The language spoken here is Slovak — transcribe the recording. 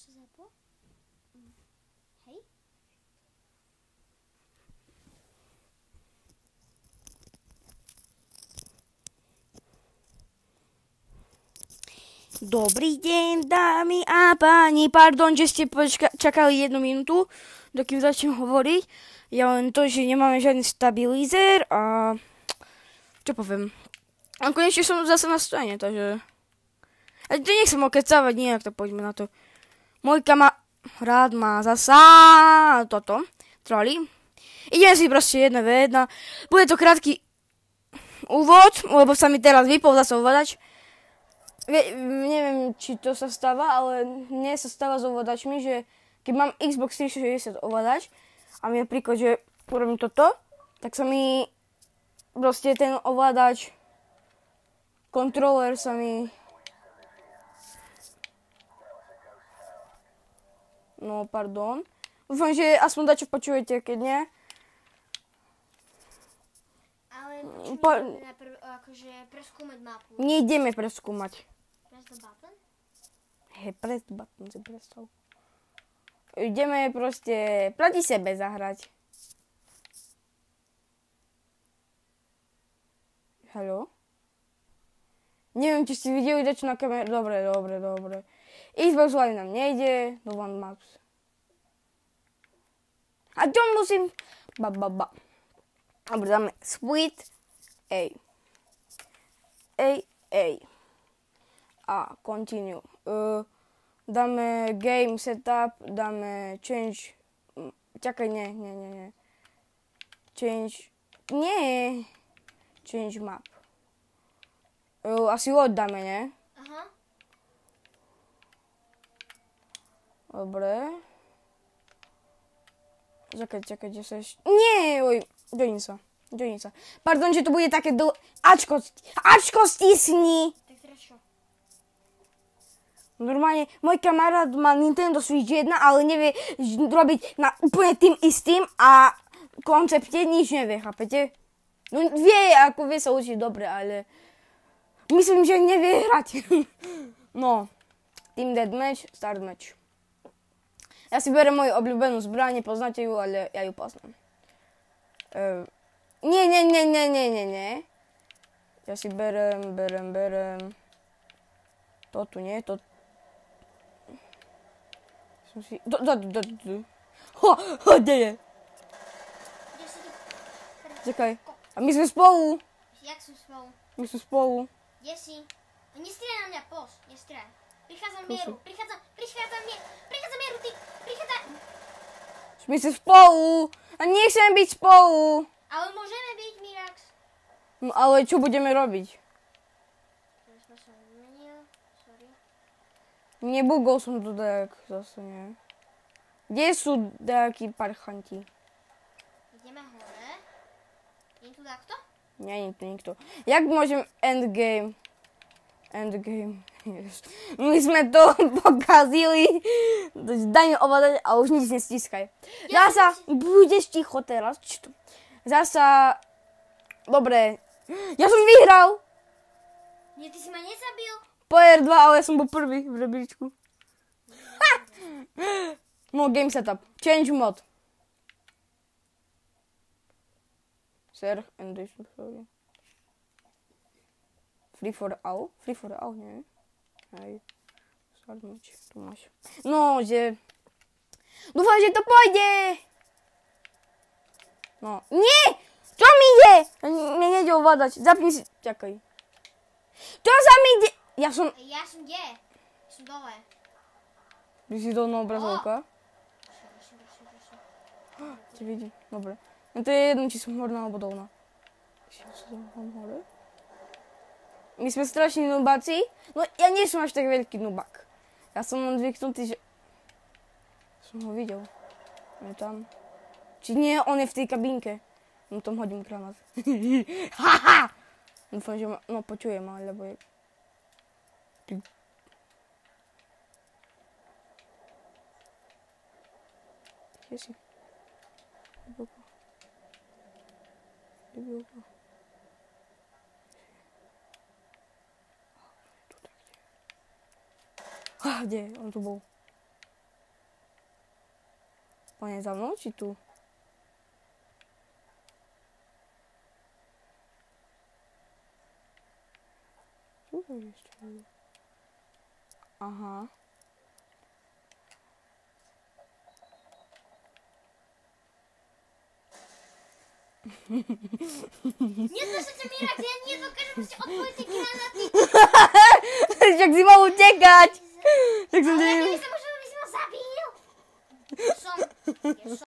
sa zaplo? Hej? Dobrý deň, dámy a páni. Pardon, že ste čakali 1 minútu, dokým začnem hovoriť. Ja len to, že nemáme žiadny stabilizer a čo poviem. A konečne som zase na strane, takže... A to nechcem okecávať nejak, tak poďme na to. Môj kamarát má zasa toto, troly. Ideme si proste 1v1. Bude to krátky úvod, lebo sa mi teraz vypol zase ovládač. Neviem, či to sa stáva, ale mne sa stáva s ovládačmi, že keď mám Xbox 360 ovládač a mi napríklad, že urobím toto, tak sa mi proste ten ovládač, kontroler sa mi... No, pardon. Dúfam, že aspoň dačo počujete, keď nie. Ale počujeme najprv akože preskúmať mapu. Nejdeme preskúmať. Press the button? Hej, press the button, si predstav. Ideme proste proti sebe zahrať. Haló? Neviem, či ste videli dačo na kameru. Dobre. Xbox Live nám nejde, do One Maps. A čo musím... Dobre, dáme Split A. A continue. Dáme game setup, dáme change... Čakaj, nie. Change map. Asi loď dáme, nie? Aha. Dobre. Čakaj, že sa ešte... Nie, join sa. Pardon, že to bude také Ačko stisni! Tak teraz čo? Normálne, môj kamarát má Nintendo Switch 1, ale nevie robiť na úplne tým istým a koncepte nič nevie, chápete? No vie sa učiť dobre, ale myslím, že nevie hrať. No, Team Deathmatch, Start Match. Ja si berem moju obľúbenú zbraň, poznáte ju, ale ja ju poznám. Nie. Ja si berem. To tu nie, to... Som si... Kde je? Kde si ty? Čakaj. A my sme spolu. Jak som spolu? My sme spolu. Kde si? Nestrieľaj na mňa, pos, nestrieľaj. Prichádzam mieru, ty, prichádzam. My sme spolu. A nechcem byť spolu. Ale môžeme byť, Mirax. No ale čo budeme robiť? Ja som sa vymenil, sorry. Nebugol som to dajak, zase nie. Kde sú dajakí parchanti? Ideme hore. Je tu takto? Nie je tu nikto. Jak môžem endgame? Yes. My sme to pokazili. Daj mi ovládať a už nič nestiskaj. Zasa, budeš ticho teraz. Zasa, dobre. Ja som vyhral. Nie, ty si ma nezabil. Player 2, ale ja som bol prvý v rebríčku. No, game setup. Change mod. Sir, and this is sorry. Free for all, nie? Hej. Start match, tu máš. No, že... Dúfam, že to pôjde! No, nie! Čo mi ide? Mne nejde ovládať. Zapni si... Čakaj. Čo sa mi ide? Ja som kde? Som dole. Ty si dole na obrazovka? Prosím. Ti vidí, dobre. No to je jedno, či som horná alebo dolná. Hore. My sme strašní nubáci. No ja nie som až tak veľký nubák. Ja som len zvyknutý, že... Som ho videl. On je tam. Či nie, on je v tej kabínke. No tam hodím granát. Haha! Dúfam, že ma... No počuje ma, lebo je... Kde si? Debilka. Kde? On tu bol. On je za mnou, či tu? Aha. Neslúšajte mi rak, ja nedokážem proste odpojiť tie granáty. Však si mal utekať. Tak som Ale ti... keby som možno, by si ma zabil. Ja som